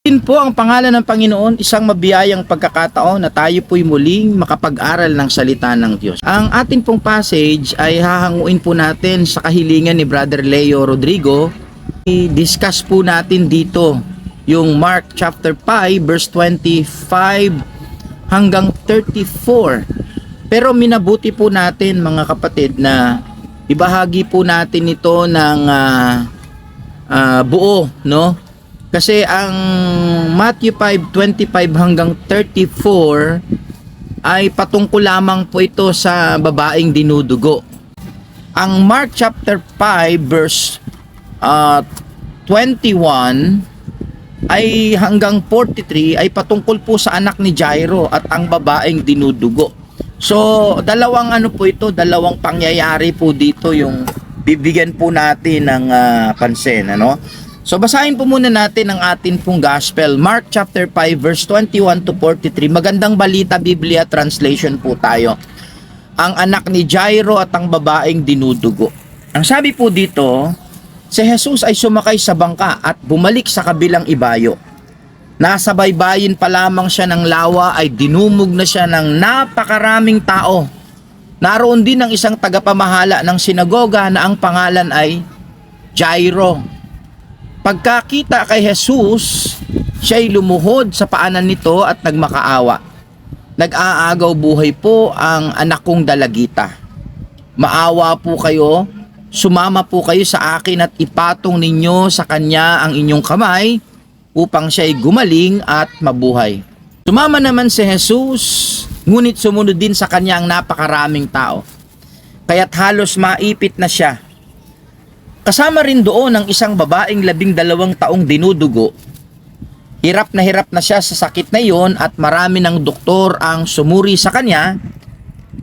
Yun po ang pangalan ng Panginoon, isang mabiyayang pagkakataon na tayo po'y muling makapag-aral ng salita ng Diyos. Ang atin pong passage ay hahanguin po natin sa kahilingan ni Brother Leo Rodrigo. I-discuss po natin dito yung Mark chapter 5 verse 25 hanggang 34. Pero minabuti po natin mga kapatid na ibahagi po natin ito ng buo, no? Kasi ang Matthew 5:25 hanggang 34 ay patungkol lamang po ito sa babaeng dinudugo. Ang Mark chapter 5 verse 21 ay hanggang 43 ay patungkol po sa anak ni Jairo at ang babaeng dinudugo. So, dalawang dalawang pangyayari po dito yung bibigyan po natin ng pansin, ano? So, basahin po muna natin ang atin pong gospel. Mark chapter 5 verse 21 to 43. Magandang balita Biblia translation po tayo. Ang anak ni Jairo at ang babaeng dinudugo. Ang sabi po dito, si Jesus ay sumakay sa bangka at bumalik sa kabilang ibayo. Nasa baybayin pa lamang siya ng lawa ay dinumog na siya ng napakaraming tao. Naroon din ang isang tagapamahala ng sinagoga na ang pangalan ay Jairo. Pagkakita kay Jesus, siya'y lumuhod sa paanan nito at nagmakaawa. Nag-aagaw buhay po ang anak kong dalagita. Maawa po kayo, sumama po kayo sa akin at ipatong ninyo sa kanya ang inyong kamay upang siya'y gumaling at mabuhay. Sumama naman si Jesus, ngunit sumunod din sa kanya ang napakaraming tao. Kaya't halos maipit na siya. Kasama rin doon ang isang babaeng 12 taong dinudugo. Hirap na siya sa sakit na iyon at marami ng doktor ang sumuri sa kanya.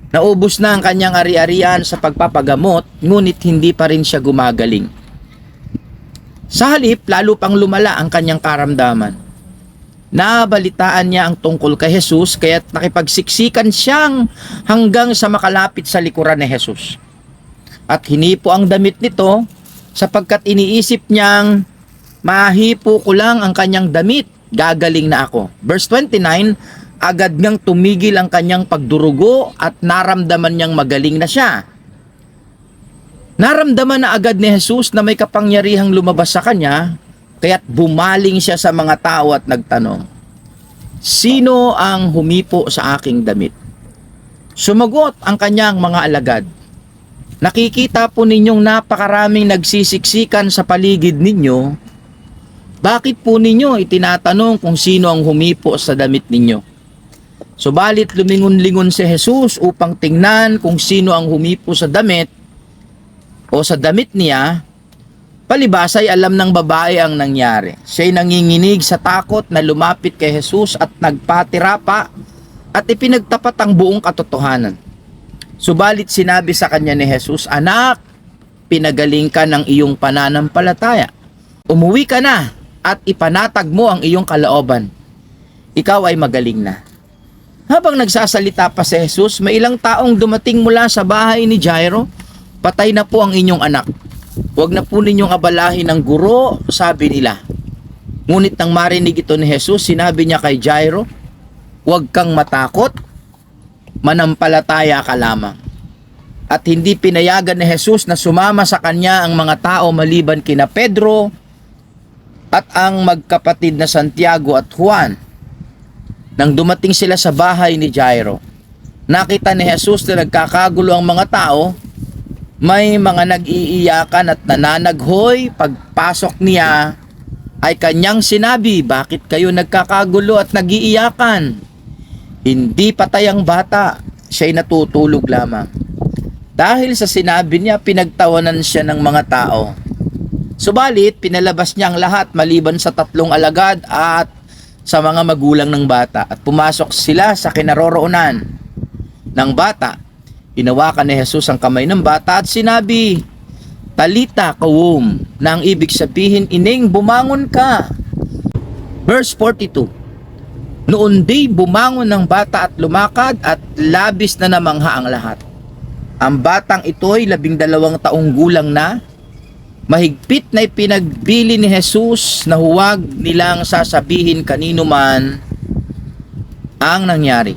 Naubos na ang kanyang ari-arian sa pagpapagamot, ngunit hindi pa rin siya gumagaling. Sa halip, lalo pang lumala ang kanyang karamdaman. Nabalitaan niya ang tungkol kay Jesus, kaya't nakipagsiksikan siyang hanggang sa makalapit sa likuran ni Jesus. At hinipo ang damit nito, sapagkat iniisip niyang mahipo ko lang ang kanyang damit, gagaling na ako. Verse 29, agad ngang tumigil ang kanyang pagdurugo at naramdaman niyang magaling na siya. Naramdaman na agad ni Jesus na may kapangyarihang lumabas sa kanya, kaya't bumaling siya sa mga tao at nagtanong, sino ang humipo sa aking damit? Sumagot ang kanyang mga alagad, nakikita po ninyong napakaraming nagsisiksikan sa paligid ninyo. Bakit po ninyo itinatanong kung sino ang humipo sa damit ninyo? Subalit lumingon-lingon si Jesus upang tingnan kung sino ang humipo sa damit o sa damit niya. Palibhas ay alam ng babae ang nangyari. Siya'y nanginginig sa takot na lumapit kay Jesus at nagpatira pa at ipinagtapat ang buong katotohanan. Subalit sinabi sa kanya ni Jesus, anak, pinagaling ka ng iyong pananampalataya. Umuwi ka na at ipanatag mo ang iyong kalooban. Ikaw ay magaling na. Habang nagsasalita pa si Jesus, may ilang taong dumating mula sa bahay ni Jairo. Patay na po ang inyong anak. Huwag na po ninyong abalahin ng guro, sabi nila. Ngunit nang marinig ito ni Jesus, sinabi niya kay Jairo, huwag kang matakot, manampalataya ka lamang. At hindi pinayagan ni Jesus na sumama sa kanya ang mga tao maliban kina Pedro at ang magkapatid na Santiago at Juan. Nang dumating sila sa bahay ni Jairo, nakita ni Jesus na nagkakagulo ang mga tao. May mga nag-iiyakan at nananaghoy. Pagpasok niya ay kanyang sinabi, bakit kayo nagkakagulo at nag-iiyakan? Hindi patay ang bata, siya'y natutulog lamang. Dahil sa sinabi niya, pinagtawanan siya ng mga tao. Subalit, pinalabas niya ang lahat maliban sa 3 alagad at sa mga magulang ng bata. At pumasok sila sa kinaroroonan ng bata. Hinawakan ni Jesus ang kamay ng bata at sinabi, Talita kawum, na ang ibig sabihin, ining bumangon ka. Verse 42. Noon di bumangon ng bata at lumakad at labis na namangha ang lahat. Ang batang ito ay 12 taong gulang na. Mahigpit na ipinagbili ni Jesus na huwag nilang sasabihin kanino man ang nangyari.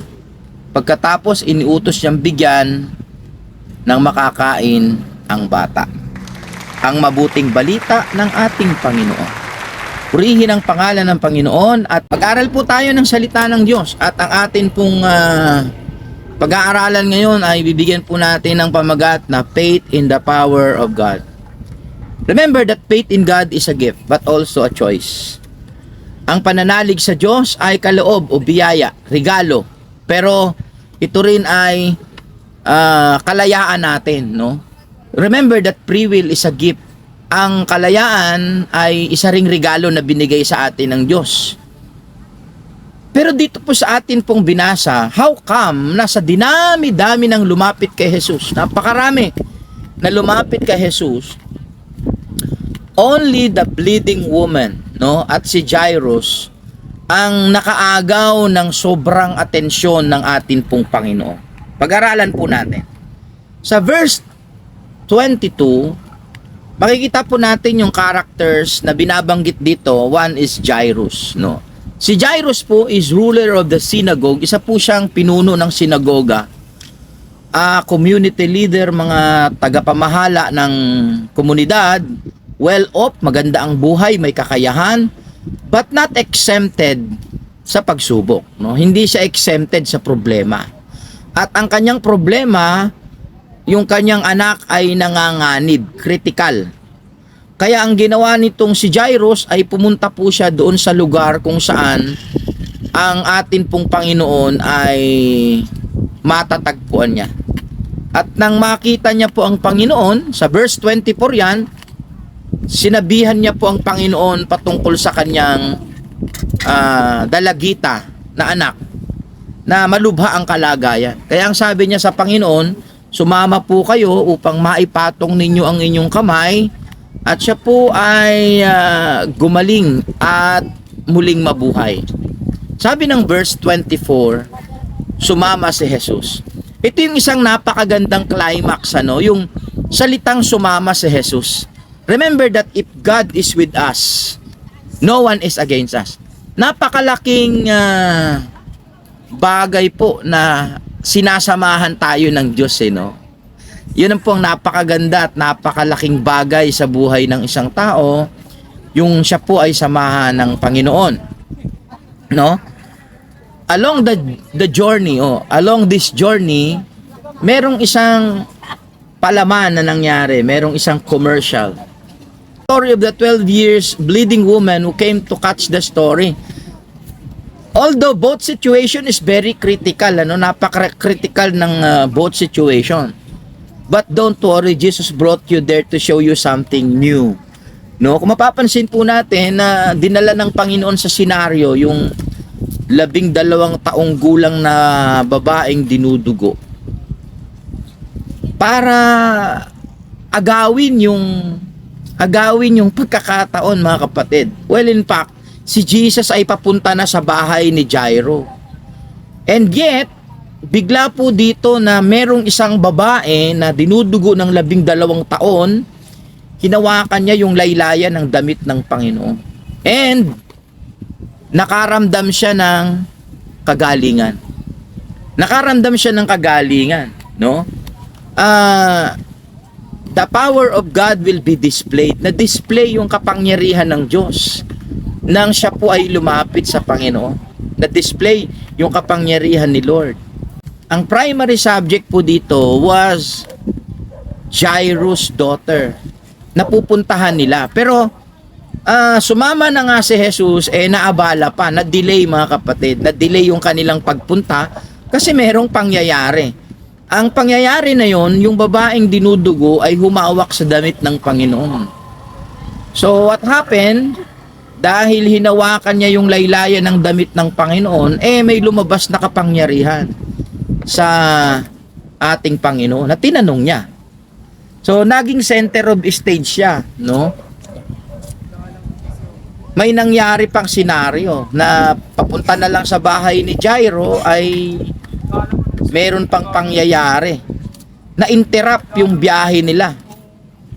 Pagkatapos iniutos niyang bigyan ng makakain ang bata. Ang mabuting balita ng ating Panginoon. Purihin ang pangalan ng Panginoon at pag-aral po tayo ng salita ng Diyos at ang atin pong pag-aaralan ngayon ay bibigyan po natin ng pamagat na faith in the power of God. Remember that faith in God is a gift but also a choice. Ang pananalig sa Diyos ay kaloob o biyaya, regalo. Pero ito rin ay kalayaan natin, no? Remember that free will is a gift. Ang kalayaan ay isa ring regalo na binigay sa atin ng Diyos. Pero dito po sa atin pong binasa, how come nasa dinami-dami ng lumapit kay Jesus? Napakarami na lumapit kay Jesus. Only the bleeding woman, no, at si Jairus ang nakaagaw ng sobrang atensyon ng atin pong Panginoon. Pag-aralan po natin. Sa verse 22, makikita po natin yung characters na binabanggit dito. One is Jairus, no. Si Jairus po is ruler of the synagogue. Isa po siyang pinuno ng sinagoga. Community leader, mga tagapamahala ng komunidad. Well-off, maganda ang buhay, may kakayahan, but not exempted sa pagsubok, no? Hindi siya exempted sa problema. At ang kanyang problema, yung kanyang anak ay nanganganib, critical. Kaya ang ginawa nitong si Jairus ay pumunta po siya doon sa lugar kung saan ang atin pong Panginoon ay matatagpuan niya. At nang makita niya po ang Panginoon, sa verse 24 yan, sinabihan niya po ang Panginoon patungkol sa kanyang dalagita na anak na malubha ang kalagayan. Kaya ang sabi niya sa Panginoon, sumama po kayo upang maipatong ninyo ang inyong kamay at siya po ay gumaling at muling mabuhay. Sabi ng verse 24, sumama si Jesus. Ito yung isang napakagandang climax, ano? Yung salitang sumama si Jesus. Remember that if God is with us, no one is against us. Napakalaking bagay po na sinasamahan tayo ng Diyos, no? Yun ang pong napakaganda at napakalaking bagay sa buhay ng isang tao, yung siya po ay samahan ng Panginoon, no? Along the journey, along this journey, merong isang palaman na nangyari, merong isang commercial. Story of the 12 years bleeding woman who came to catch the story. Although both situation is very critical, napaka-critical ng both situation. But don't worry, Jesus brought you there to show you something new. No, kung mapapansin po natin na dinala ng Panginoon sa senaryo yung 12 taong gulang na babaeng dinudugo para agawin yung pagkakataon, mga kapatid. Well, in fact, si Jesus ay papunta na sa bahay ni Jairo. And yet, bigla po dito na merong isang babae na dinudugo ng 12 taon, hinawakan niya yung laylayan ng damit ng Panginoon. And nakaramdam siya ng kagalingan. No? The power of God will be displayed. Na-display yung kapangyarihan ng Diyos nang siya po ay lumapit sa Panginoon. Na-display yung kapangyarihan ni Lord. Ang primary subject po dito was Jairus' daughter. Napupuntahan nila. Pero sumama na nga si Jesus, naabala pa, na-delay, mga kapatid. Na-delay yung kanilang pagpunta kasi merong pangyayari. Ang pangyayari na yon, yung babaeng dinudugo ay humawak sa damit ng Panginoon. So what happened? Dahil hinawakan niya yung laylayan ng damit ng Panginoon, may lumabas na kapangyarihan sa ating Panginoon na tinanong niya. So naging center of stage siya, no? May nangyari pang senaryo na papunta na lang sa bahay ni Jairo ay meron pang pangyayari na interrupt yung biyahe nila.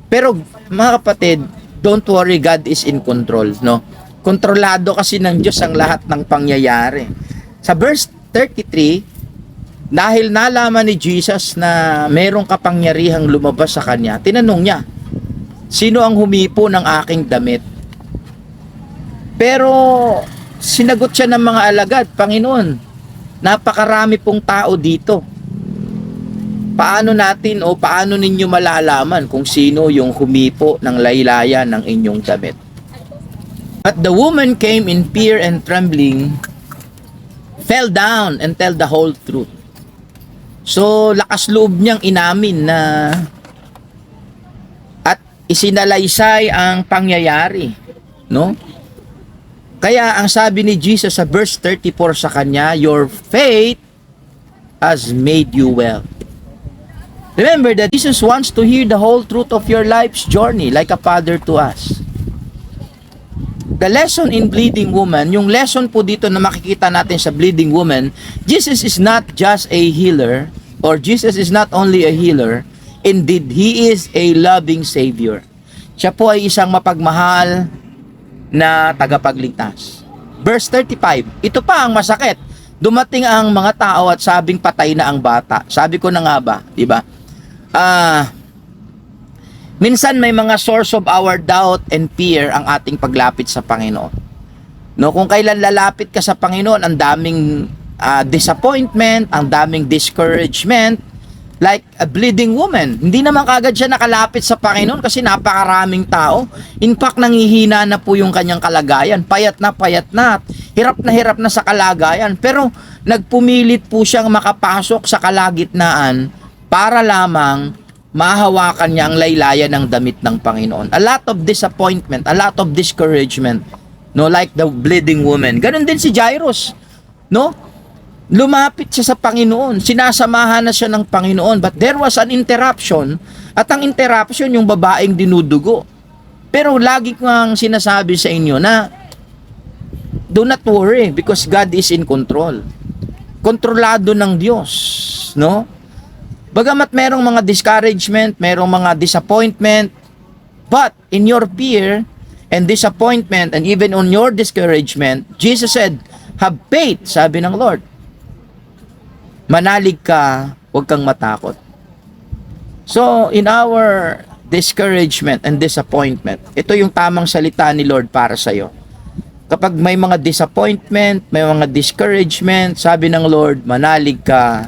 Pero mga kapatid, don't worry, God is in control, no? Kontrolado kasi ng Diyos ang lahat ng pangyayari. Sa verse 33, dahil nalaman ni Jesus na merong kapangyarihang lumabas sa kanya, tinanong niya, sino ang humipo ng aking damit? Pero sinagot siya ng mga alagad, Panginoon, napakarami pong tao dito. Paano natin o paano ninyo malalaman kung sino yung humipo ng laylayan ng inyong damit? But the woman came in fear and trembling, fell down and tell the whole truth. So, lakas loob niyang inamin na at isinalaysay ang pangyayari, no? Kaya ang sabi ni Jesus sa verse 34 sa kanya, your faith has made you well. Remember that Jesus wants to hear the whole truth of your life's journey like a father to us. The lesson in Bleeding Woman, yung lesson po dito na makikita natin sa Bleeding Woman, Jesus is not just a healer, or Jesus is not only a healer, indeed, He is a loving Savior. Siya po ay isang mapagmahal na tagapagligtas. Verse 35, ito pa ang masakit. Dumating ang mga tao at sabing patay na ang bata. Sabi ko na nga ba, di ba? Minsan may mga source of our doubt and fear ang ating paglapit sa Panginoon. No, kung kailan lalapit ka sa Panginoon, ang daming disappointment, ang daming discouragement, like a bleeding woman. Hindi naman kagad siya nakalapit sa Panginoon kasi napakaraming tao. In fact, nangihina na po yung kanyang kalagayan. Payat na, hirap na sa kalagayan. Pero nagpumilit po siyang makapasok sa kalagitnaan para lamang mahawakan niya ang laylayan ng damit ng Panginoon. A lot of disappointment, a lot of discouragement, no, like the bleeding woman. Ganon din si Jairus, no? Lumapit siya sa Panginoon, sinasamahan na siya ng Panginoon, but there was an interruption, at ang interruption yung babaeng dinudugo. Pero lagi ko ang sinasabi sa inyo na do not worry because God is in control. Kontrolado ng Diyos, no? Bagamat merong mga discouragement, merong mga disappointment, but in your fear and disappointment and even on your discouragement, Jesus said, have faith, sabi ng Lord. Manalig ka, huwag kang matakot. So, in our discouragement and disappointment, ito yung tamang salita ni Lord para sa iyo. Kapag may mga disappointment, may mga discouragement, sabi ng Lord, manalig ka,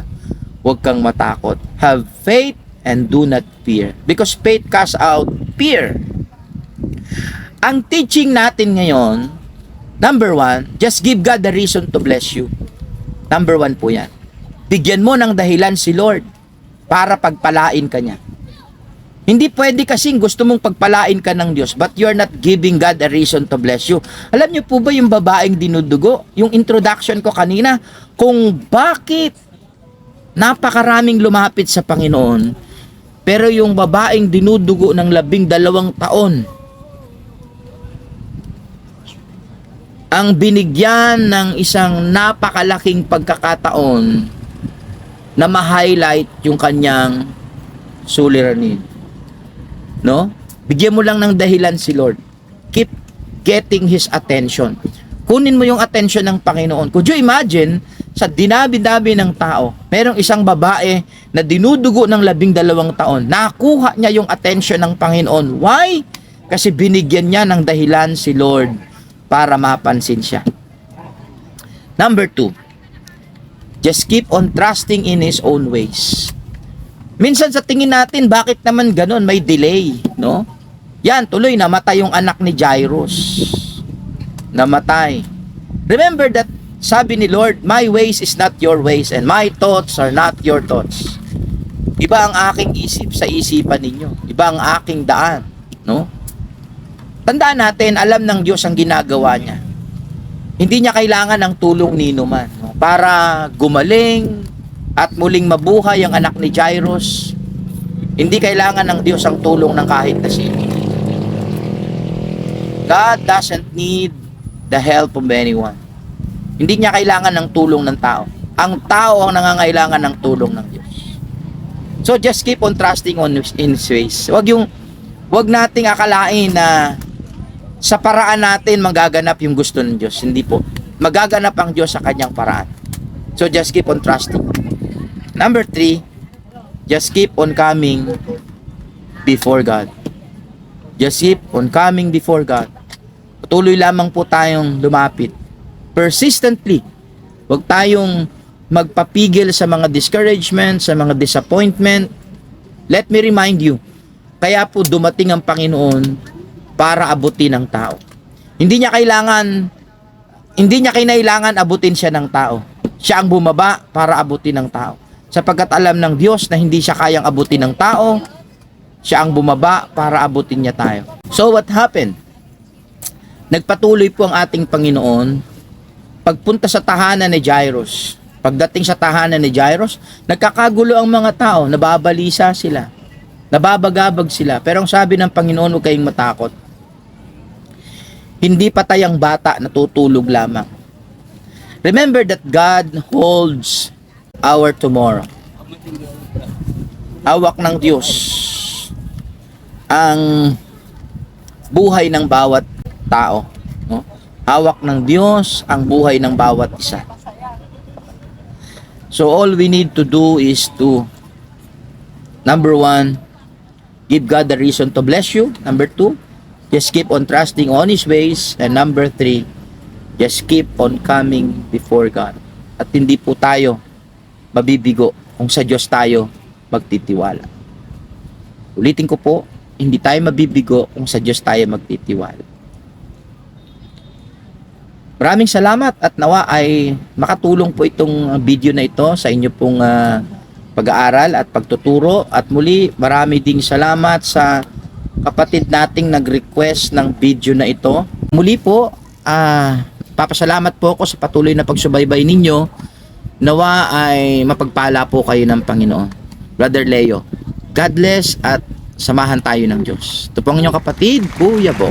huwag kang matakot. Have faith and do not fear. Because faith casts out fear. Ang teaching natin ngayon, number 1, just give God the reason to bless you. Number 1 po yan. Bigyan mo ng dahilan si Lord para pagpalain ka niya. Hindi pwede kasing gusto mong pagpalain ka ng Diyos but you're not giving God a reason to bless you. Alam niyo po ba yung babaeng dinudugo? Yung introduction ko kanina, kung bakit napakaraming lumapit sa Panginoon, pero yung babaeng dinudugo ng 12 taon, ang binigyan ng isang napakalaking pagkakataon na ma-highlight yung kanyang suliranin. No? Bigyan mo lang ng dahilan si Lord. Keep getting His attention. Kunin mo yung attention ng Panginoon. Could you imagine, sa dinabi-dabi ng tao, merong isang babae na dinudugo ng 12 taon. Nakuha niya yung attention ng Panginoon. Why? Kasi binigyan niya ng dahilan si Lord para mapansin siya. Number 2, just keep on trusting in His own ways. Minsan sa tingin natin, bakit naman ganun? May delay, no? Yan, tuloy namatay yung anak ni Jairus. Namatay. Remember that sabi ni Lord, my ways is not your ways and my thoughts are not your thoughts. Iba ang aking isip sa isipan ninyo. Iba ang aking daan, no? Tandaan natin, alam ng Diyos ang ginagawa niya. Hindi niya kailangan ng tulong ni Numan, no? Para gumaling at muling mabuhay ang anak ni Jairus. Hindi kailangan ng Diyos ang tulong ng kahit na sino. God doesn't need the help of anyone. Hindi niya kailangan ng tulong ng tao. Ang tao ang nangangailangan ng tulong ng Diyos. So just keep on trusting in His ways. Huwag nating akalain na sa paraan natin magaganap yung gusto ng Diyos. Hindi po. Magaganap ang Diyos sa kanyang paraan. So just keep on trusting. Number 3, just keep on coming before God. Just keep on coming before God. Patuloy lamang po tayong lumapit. Persistently. Huwag tayong magpapigil sa mga discouragement, sa mga disappointment. Let me remind you, kaya po dumating ang Panginoon para abutin ang tao. Hindi niya kinailangan abutin siya ng tao. Siya ang bumaba para abutin ng tao. Sapagkat alam ng Diyos na hindi siya kayang abutin ng tao, siya ang bumaba para abutin niya tayo. So what happened? Nagpatuloy po ang ating Panginoon. Pagpunta sa tahanan ni Jairus, pagdating sa tahanan ni Jairus, nagkakagulo ang mga tao, nababalisa sila, nababagabag sila. Pero ang sabi ng Panginoon, huwag kayong matakot. Hindi patay ang bata, natutulog lamang. Remember that God holds our tomorrow. Hawak ng Diyos ang buhay ng bawat tao. No? Hawak ng Diyos ang buhay ng bawat isa. So all we need to do is to, number 1, give God the reason to bless you. Number 2, just keep on trusting on His ways. And number 3, just keep on coming before God. At hindi po tayo mabibigo kung sa Diyos tayo magtitiwala. Ulitin ko po, hindi tayo mabibigo kung sa Diyos tayo magtitiwala. Maraming salamat at nawa ay makatulong po itong video na ito sa inyo pong pag-aaral at pagtuturo. At muli, marami ding salamat sa kapatid nating nag-request ng video na ito. Muli po, papasalamat po ako sa patuloy na pagsubaybay ninyo. Nawa ay mapagpala po kayo ng Panginoon. Brother Leo, God bless at samahan tayo ng Diyos. Ito po ang inyong kapatid, Kuya Bo.